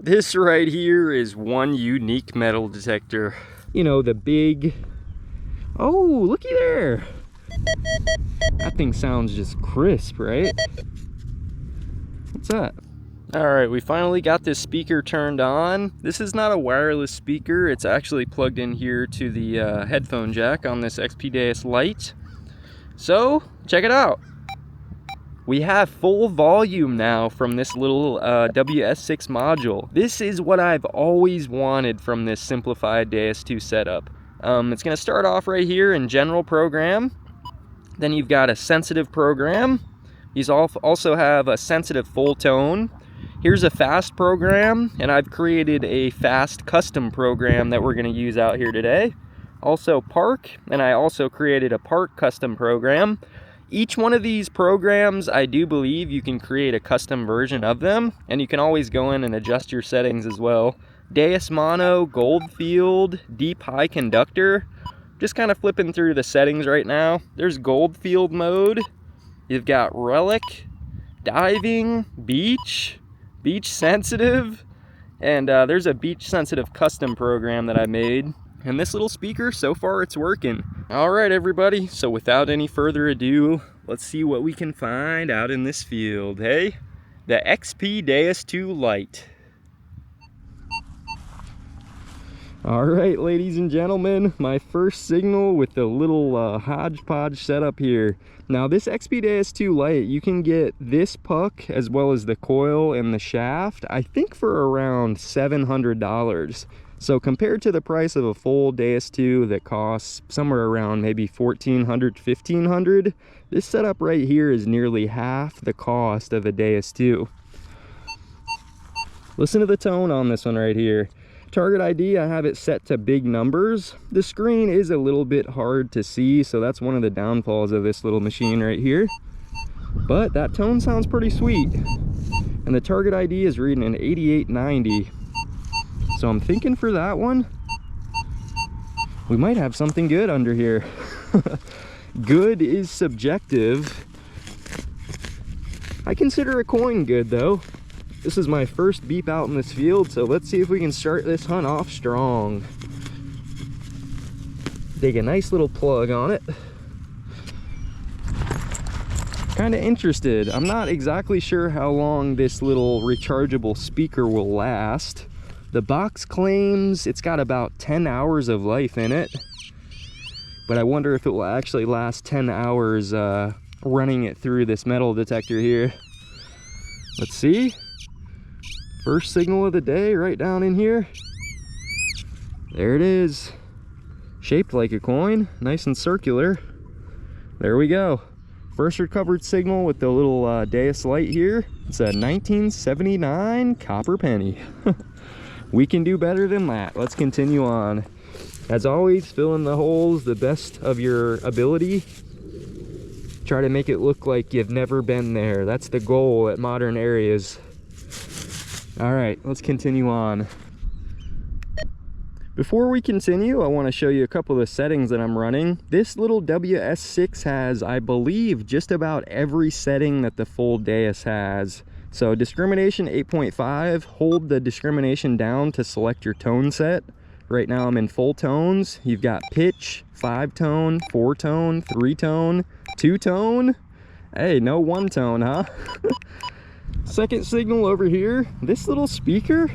This right here is one unique metal detector. You know, the big... Oh, looky there! That thing sounds just crisp, right? What's that? Alright, we finally got this speaker turned on. This is not a wireless speaker, it's actually plugged in here to the headphone jack on this XP Garrett Lite. So, check it out. We have full volume now from this little WS6 module. This is what I've always wanted from this simplified DS2 setup. It's going to start off right here in general program. Then you've got a sensitive program. These also have a sensitive full tone. Here's a fast program, and I've created a fast custom program that we're going to use out here today. Also park, and I also created a park custom program. Each one of these programs, I do believe you can create a custom version of them, and you can always go in and adjust your settings as well. Deus Mono, Gold Field, Deep High Conductor. Just kind of flipping through the settings right now. There's Gold Field mode. You've got Relic, Diving, Beach, Beach Sensitive, and there's a Beach Sensitive custom program that I made. And this little speaker, so far it's working. All right, everybody, so without any further ado, let's see what we can find out in this field. Hey, the XP DS2 Lite. All right, ladies and gentlemen, my first signal with the little hodgepodge setup here. Now this XP DS2 Lite, you can get this puck as well as the coil and the shaft, I think for around $700. So compared to the price of a full DS2 that costs somewhere around maybe $1,400, $1,500, this setup right here is nearly half the cost of a DS2. Listen to the tone on this one right here. Target ID, I have it set to big numbers. The screen is a little bit hard to see, so that's one of the downfalls of this little machine right here. But that tone sounds pretty sweet. And the target ID is reading an 8890. So I'm thinking for that one, we might have something good under here. Good is subjective. I consider a coin good though. This is my first beep out in this field, so let's see if we can start this hunt off strong. Dig a nice little plug on it. Kind of interested. I'm not exactly sure how long this little rechargeable speaker will last. The box claims it's got about 10 hours of life in it, but I wonder if it will actually last 10 hours running it through this metal detector here. Let's see. First signal of the day right down in here. There it is. Shaped like a coin, nice and circular. There we go. First recovered signal with the little Deus Lite here. It's a 1979 copper penny. We can do better than that. Let's continue on. As always, fill in the holes the best of your ability. Try to make it look like you've never been there. That's the goal at modern areas. All right, let's continue on. Before we continue, I want to show you a couple of the settings that I'm running. This little WS6 has, I believe, just about every setting that the full Deus has. So discrimination 8.5, hold the discrimination down to select your tone set. Right now I'm in full tones. You've got pitch, 5-tone, 4-tone, 3-tone, 2-tone. Hey, no 1-tone, huh? Second signal over here, this little speaker,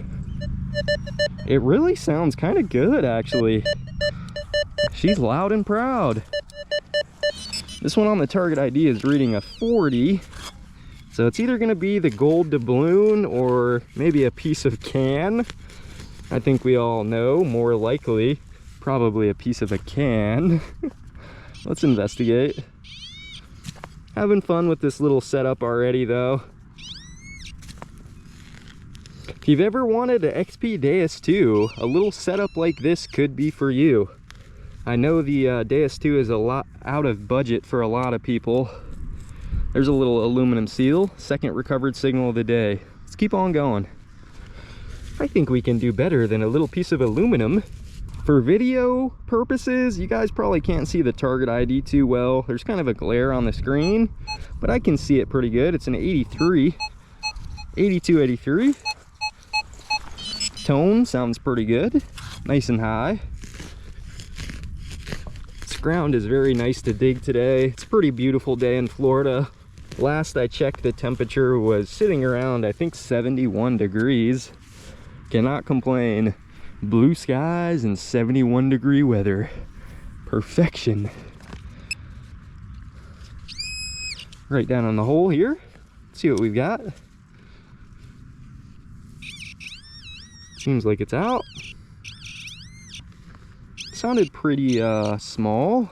it really sounds kind of good actually. She's loud and proud. This one on the target ID is reading a 40. So it's either going to be the gold doubloon or maybe a piece of can. I think we all know, more likely, probably a piece of a can. Let's investigate. Having fun with this little setup already though. If you've ever wanted an XP DS2, a little setup like this could be for you. I know the DS2 is a lot out of budget for a lot of people. There's a little aluminum seal, second recovered signal of the day. Let's keep on going. I think we can do better than a little piece of aluminum. For video purposes, you guys probably can't see the target ID too well. There's kind of a glare on the screen, but I can see it pretty good. It's an 83, 82, 83. Tone sounds pretty good, nice and high. This ground is very nice to dig today. It's a pretty beautiful day in Florida. Last I checked, the temperature was sitting around, I think, 71 degrees. Cannot complain. Blue skies and 71-degree weather. Perfection. Right down on the hole here. Let's see what we've got. Seems like it's out. Sounded pretty small.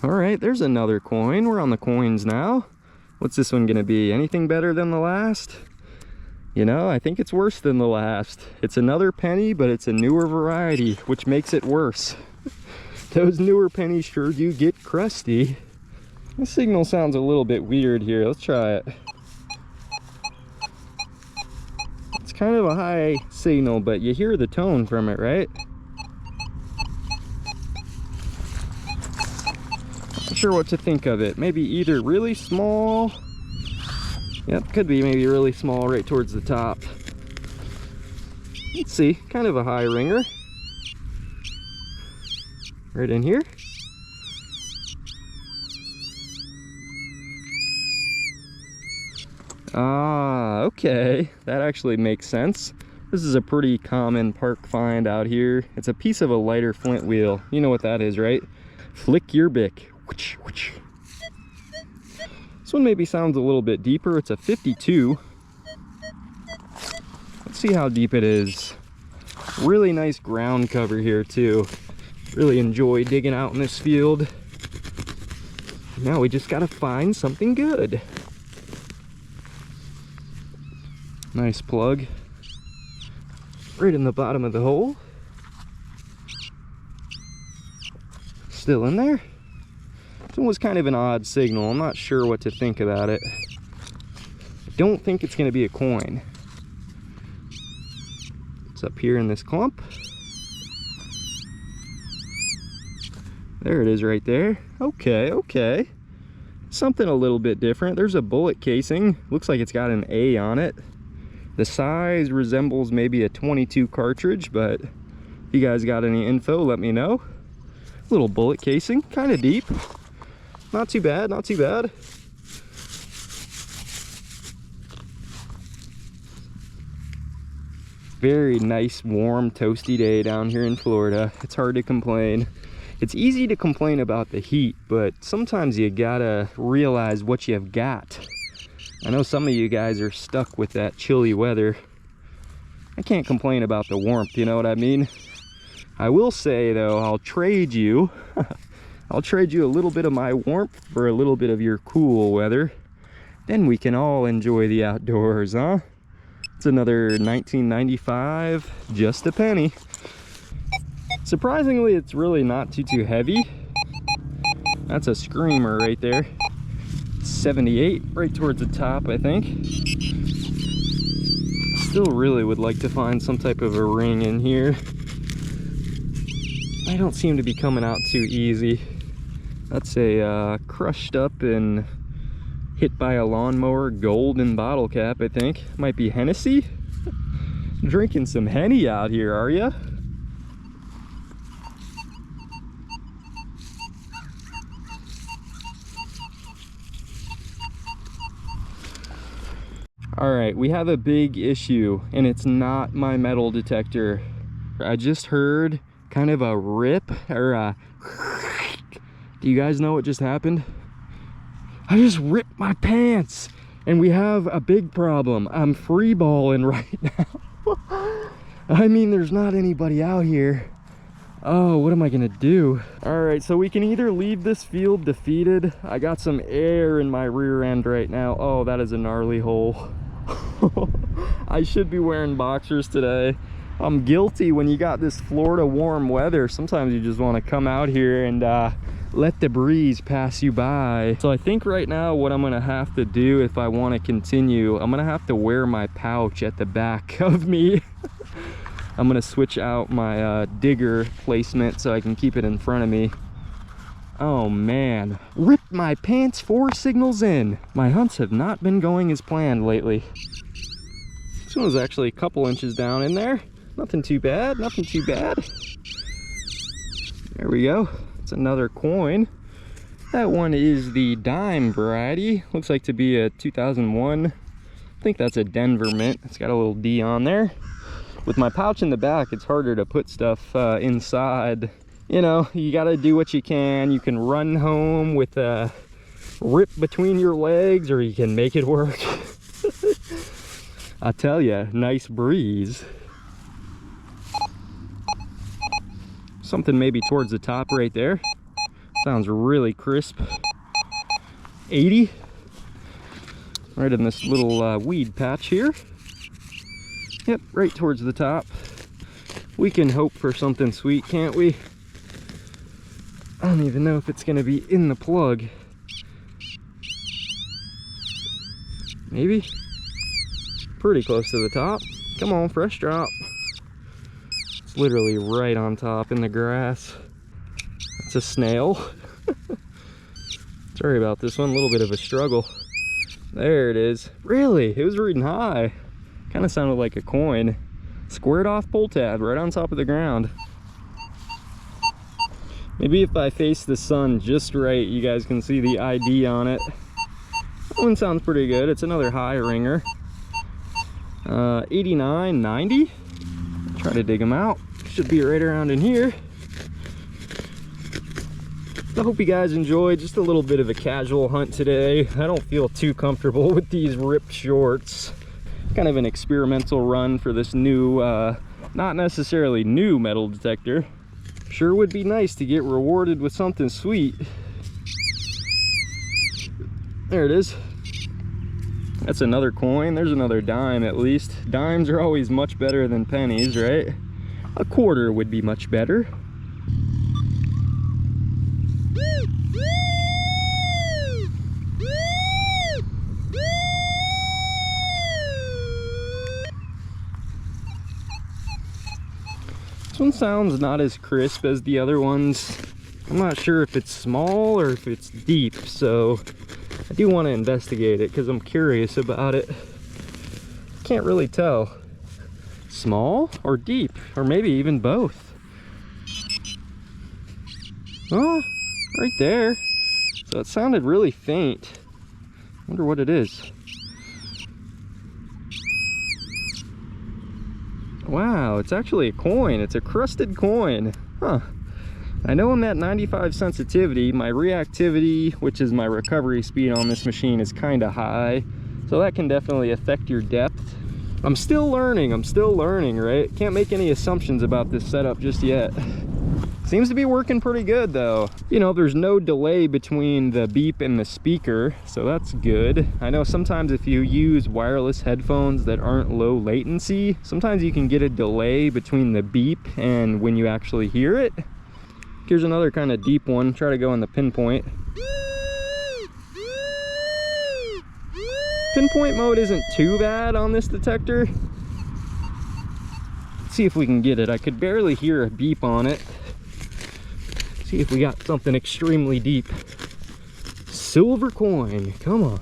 All right, there's another coin. We're on the coins now. What's this one gonna be? Anything better than the last? You know, I think it's worse than the last. It's another penny, but it's a newer variety, which makes it worse. Those newer pennies sure do get crusty. The signal sounds a little bit weird here. Let's try it. It's kind of a high signal, but you hear the tone from it, right? Not sure what to think of it. Maybe either really small. Yep, could be maybe really small right towards the top. Let's see, kind of a high ringer. Right in here. Ah, okay. That actually makes sense. This is a pretty common park find out here. It's a piece of a lighter flint wheel. You know what that is, right? Flick your bick. This one maybe sounds a little bit deeper. It's a 52. Let's see how deep it is. Really nice ground cover here too. Really enjoy digging out in this field. Now we just gotta find something good. Nice plug. Right in the bottom of the hole. Still in there. This one was kind of an odd signal. I'm not sure what to think about it. I don't think it's gonna be a coin. It's up here in this clump. There it is right there. Okay, okay. Something a little bit different. There's a bullet casing. Looks like it's got an A on it. The size resembles maybe a 22 cartridge, but if you guys got any info, let me know. Little bullet casing, kind of deep. Not too bad, not too bad. Very nice, warm, toasty day down here in Florida. It's hard to complain. It's easy to complain about the heat, but sometimes you gotta realize what you've got. I know some of you guys are stuck with that chilly weather. I can't complain about the warmth, you know what I mean? I will say though, I'll trade you a little bit of my warmth for a little bit of your cool weather. Then we can all enjoy the outdoors, huh? It's another 1995, just a penny. Surprisingly, it's really not too heavy. That's a screamer right there. 78, right towards the top, I think. Still really would like to find some type of a ring in here. I don't seem to be coming out too easy. That's a crushed up and hit by a lawnmower golden bottle cap, I think. Might be Hennessy. Drinking some Henny out here, are ya? All right, we have a big issue, and it's not my metal detector. I just heard kind of a rip or a... Do you guys know what just happened? I just ripped my pants, and we have a big problem. I'm free balling right now. I mean, there's not anybody out here. Oh, what am I gonna do? All right, so we can either leave this field defeated. I got some air in my rear end right now. Oh, that is a gnarly hole. I should be wearing boxers today. I'm guilty when you got this Florida warm weather. Sometimes you just want to come out here and let the breeze pass you by. So I think right now what I'm gonna have to do if I want to continue, I'm gonna have to wear my pouch at the back of me. I'm gonna switch out my digger placement so I can keep it in front of me. Oh man, ripped my pants 4 signals in. My hunts have not been going as planned lately. This one was actually a couple inches down in there. Nothing too bad, nothing too bad. There we go. It's another coin. That one is the dime variety. Looks like to be a 2001. I think that's a Denver mint. It's got a little D on there. With my pouch in the back, it's harder to put stuff inside. You know, you gotta do what you can. You can run home with a rip between your legs, or you can make it work. I tell ya, nice breeze. Something maybe towards the top right there. Sounds really crisp. 80. Right in this little weed patch here. Yep, right towards the top. We can hope for something sweet, can't we? I don't even know if it's gonna be in the plug. Maybe? Pretty close to the top. Come on, fresh drop. It's literally right on top in the grass. It's a snail. Sorry about this one, a little bit of a struggle. There it is. Really? It was reading high. Kind of sounded like a coin. Squared off pull tab right on top of the ground. Maybe if I face the sun just right, you guys can see the ID on it. That one sounds pretty good. It's another high ringer. 89, 90. Try to dig them out. Should be right around in here. I hope you guys enjoyed just a little bit of a casual hunt today. I don't feel too comfortable with these ripped shorts. Kind of an experimental run for this new, not necessarily new metal detector. Sure would be nice to get rewarded with something sweet. There it is. That's another coin. There's another dime at least. Dimes are always much better than pennies, right? A quarter would be much better. This one sounds not as crisp as the other ones. I'm not sure if it's small or if it's deep, so I do want to investigate it because I'm curious about it. Can't really tell. Small or deep, or maybe even both. Oh, right there. So it sounded really faint. Wonder what it is. Wow, it's actually a coin. It's a crusted coin. Huh. I know I'm at 95 sensitivity. My reactivity, which is my recovery speed on this machine, is kind of high. So that can definitely affect your depth. I'm still learning, right? Can't make any assumptions about this setup just yet. Seems to be working pretty good though. You know, there's no delay between the beep and the speaker, so that's good. I know sometimes if you use wireless headphones that aren't low latency, sometimes you can get a delay between the beep and when you actually hear it. Here's another kind of deep one. Try to go in the pinpoint. Pinpoint mode isn't too bad on this detector. Let's see if we can get it. I could barely hear a beep on it. See if we got something extremely deep. Silver coin, come on.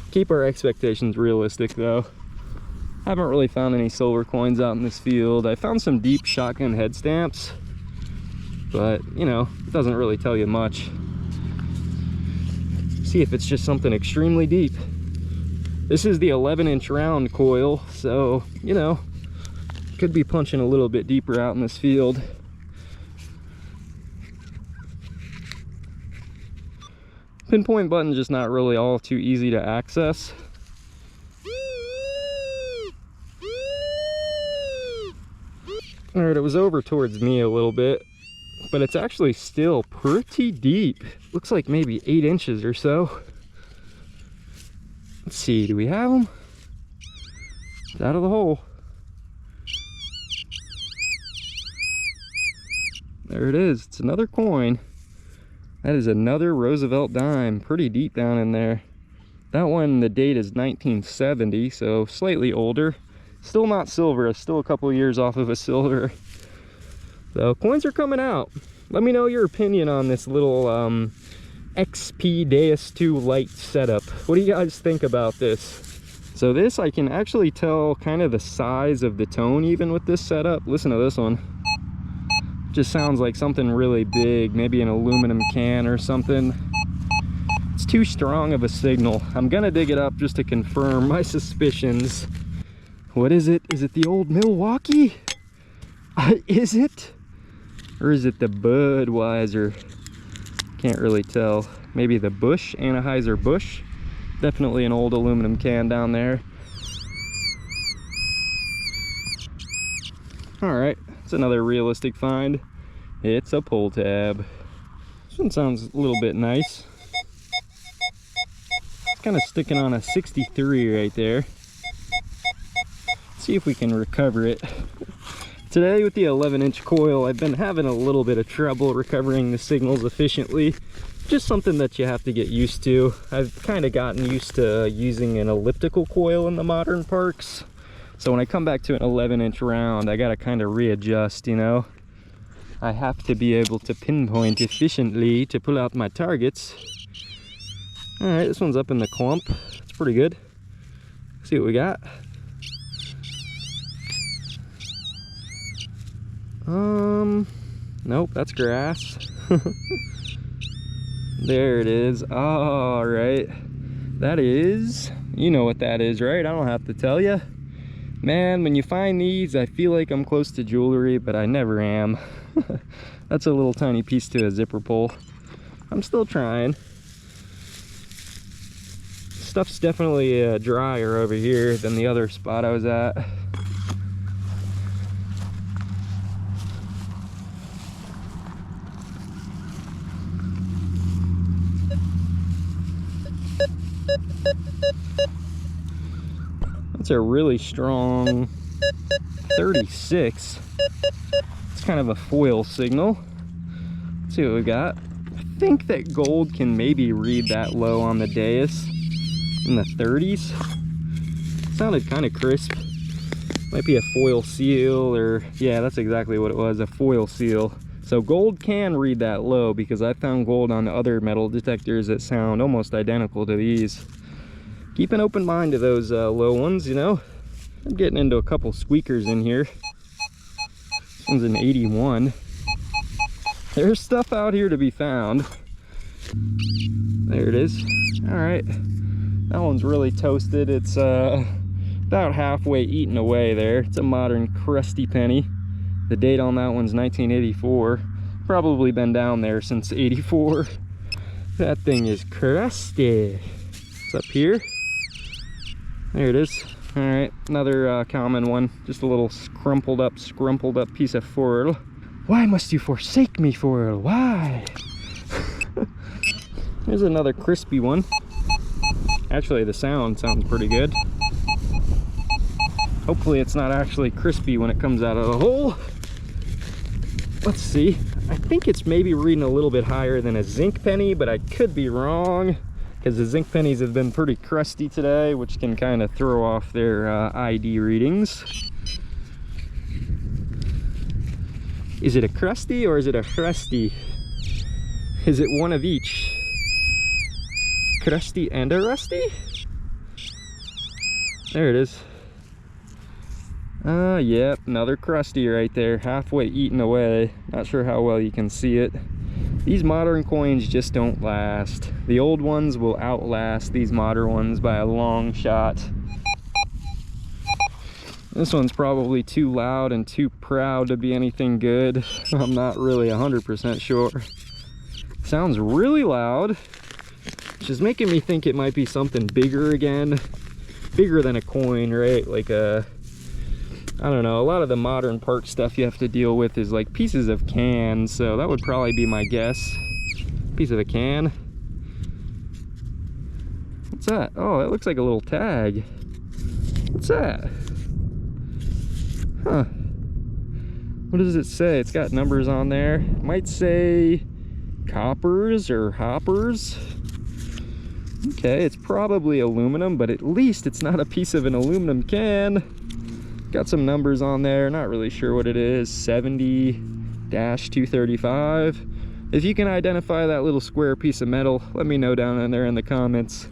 Keep our expectations realistic though. Haven't really found any silver coins out in this field. I found some deep shotgun head stamps, but you know, it doesn't really tell you much. See if it's just something extremely deep. This is the 11-inch round coil, so you know, could be punching a little bit deeper out in this field. Pinpoint button's just not really all too easy to access. All right, it was over towards me a little bit, but it's actually still pretty deep. Looks like maybe 8 inches or so. Let's see, do we have them? It's out of the hole. There it is, it's another coin. That is another Roosevelt dime, pretty deep down in there. That one, the date is 1970, so slightly older. Still not silver, it's still a couple years off of a silver. So coins are coming out. Let me know your opinion on this little XP Deus 2 Lite setup. What do you guys think about this? So this, I can actually tell kind of the size of the tone even with this setup. Listen to this one. Just sounds like something really big, maybe an aluminum can or something. It's too strong of a signal. I'm gonna dig it up just to confirm my suspicions. What is it? Is it the old Milwaukee? Is it? Or is it the Budweiser? Can't really tell. Maybe the Busch, Anheuser-Busch. Definitely an old aluminum can down there. All right, it's another realistic find. It's a pull tab. This one sounds a little bit nice. It's kind of sticking on a 63 right there. See if we can recover it. Today with the 11-inch coil, I've been having a little bit of trouble recovering the signals efficiently. Just something that you have to get used to. I've kind of gotten used to using an elliptical coil in the modern parks. So when I come back to an 11-inch round, I gotta kind of readjust, you know? I have to be able to pinpoint efficiently to pull out my targets. All right, this one's up in the clump. It's pretty good. See what we got. Nope, that's grass. There it is. All right, that is, you know what that is, right? I don't have to tell you. Man, when you find these, I feel like I'm close to jewelry, but I never am. That's a little tiny piece to a zipper pull. I'm still trying. Stuff's definitely drier over here than the other spot I was at. That's a really strong 36. It's kind of a foil signal. Let's see what we got. I think that gold can maybe read that low on the dais in the 30s. Sounded kind of crisp. Might be a foil seal, or yeah, that's exactly what it was, a foil seal. So gold can read that low, because I found gold on other metal detectors that sound almost identical to these. Keep an open mind to those low ones, you know. I'm getting into a couple squeakers in here. This one's an 81. There's stuff out here to be found. There it is. All right, that one's really toasted. It's about halfway eaten away there. It's a modern crusty penny. The date on that one's 1984. Probably been down there since 84. That thing is crusty. It's up here. There it is. All right, another common one. Just a little scrumpled up piece of foil. Why must you forsake me, foil? Why? Here's another crispy one. Actually, the sound sounds pretty good. Hopefully it's not actually crispy when it comes out of the hole. Let's see. I think it's maybe reading a little bit higher than a zinc penny, but I could be wrong, because the zinc pennies have been pretty crusty today, which can kind of throw off their ID readings. Is it a crusty or is it a crusty? Is it one of each? Crusty and a rusty? There it is. Yep, another crusty right there, halfway eaten away. Not sure how well you can see it. These modern coins just don't last. The old ones will outlast these modern ones by a long shot. This one's probably too loud and too proud to be anything good. I'm not really 100% sure. Sounds really loud, which is making me think it might be something bigger again. Bigger than a coin, right? Like a, I don't know, a lot of the modern park stuff you have to deal with is like pieces of cans, so that would probably be my guess. Piece of a can. What's that? Oh, it looks like a little tag. What's that? Huh. What does it say? It's got numbers on there. It might say coppers or hoppers. Okay, it's probably aluminum, but at least it's not a piece of an aluminum can. Got some numbers on there, not really sure what it is. 70-235. If you can identify that little square piece of metal, let me know down in there in the comments.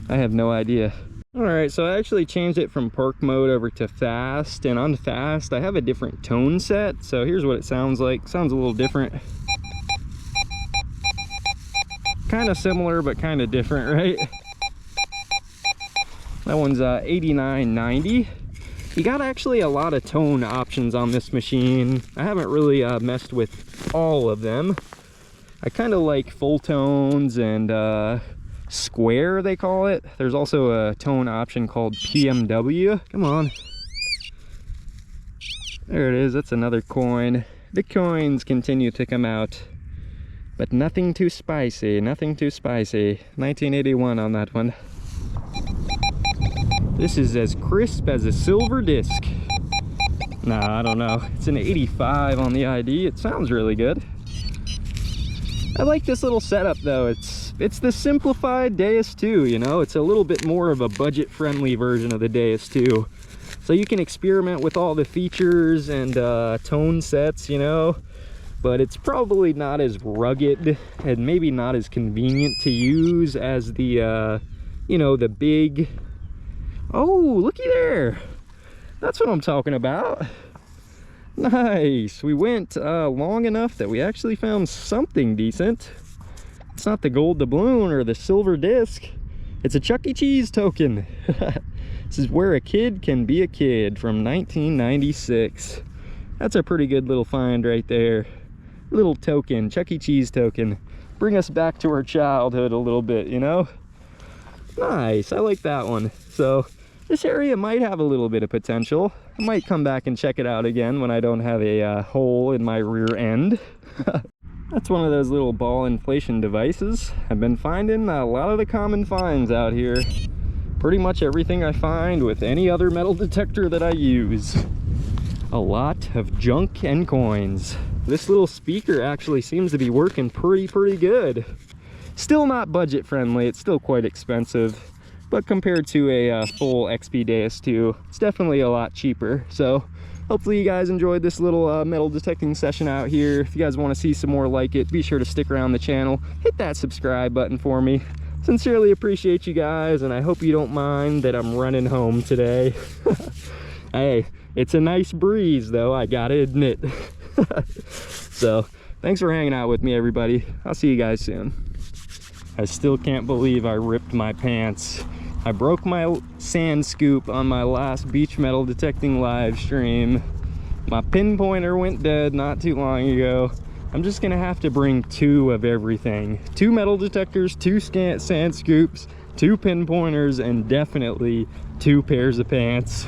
I have no idea. All right, so I actually changed it from park mode over to fast, and on fast I have a different tone set. So here's what it sounds like. Sounds a little different. Kind of similar, but kind of different, right? That one's 89.90. You got actually a lot of tone options on this machine. I haven't really messed with all of them. I kind of like full tones and square, they call it. There's also a tone option called PMW. Come on. There it is. That's another coin. The coins continue to come out, but nothing too spicy. Nothing too spicy. 1981 on that one. This is as crisp as a silver disc. Nah, I don't know. It's an 85 on the ID. It sounds really good. I like this little setup though. It's the simplified Deus 2, you know? It's a little bit more of a budget-friendly version of the Deus 2. So you can experiment with all the features and tone sets, you know? But it's probably not as rugged and maybe not as convenient to use as the, you know, the big... Oh, looky there. That's what I'm talking about. Nice. We went long enough that we actually found something decent. It's not the gold doubloon or the silver disc. It's a Chuck E. Cheese token. This is Where a Kid Can Be a Kid from 1996. That's a pretty good little find right there. Little token, Chuck E. Cheese token. Bring us back to our childhood a little bit, you know? Nice, I like that one. So this area might have a little bit of potential. I might come back and check it out again when I don't have a hole in my rear end. That's one of those little ball inflation devices. I've been finding a lot of the common finds out here. Pretty much everything I find with any other metal detector that I use. A lot of junk and coins. This little speaker actually seems to be working pretty good. Still not budget friendly, it's still quite expensive. But compared to a full XP Deus 2, it's definitely a lot cheaper. So hopefully you guys enjoyed this little metal detecting session out here. If you guys want to see some more like it, be sure to stick around the channel. Hit that subscribe button for me. Sincerely appreciate you guys, and I hope you don't mind that I'm running home today. Hey, it's a nice breeze though, I gotta admit. So thanks for hanging out with me, everybody. I'll see you guys soon. I still can't believe I ripped my pants. I broke my sand scoop on my last beach metal detecting live stream. My pinpointer went dead not too long ago. I'm just gonna have to bring 2 of everything. 2 metal detectors, 2 sand scoops, 2 pinpointers, and definitely 2 pairs of pants.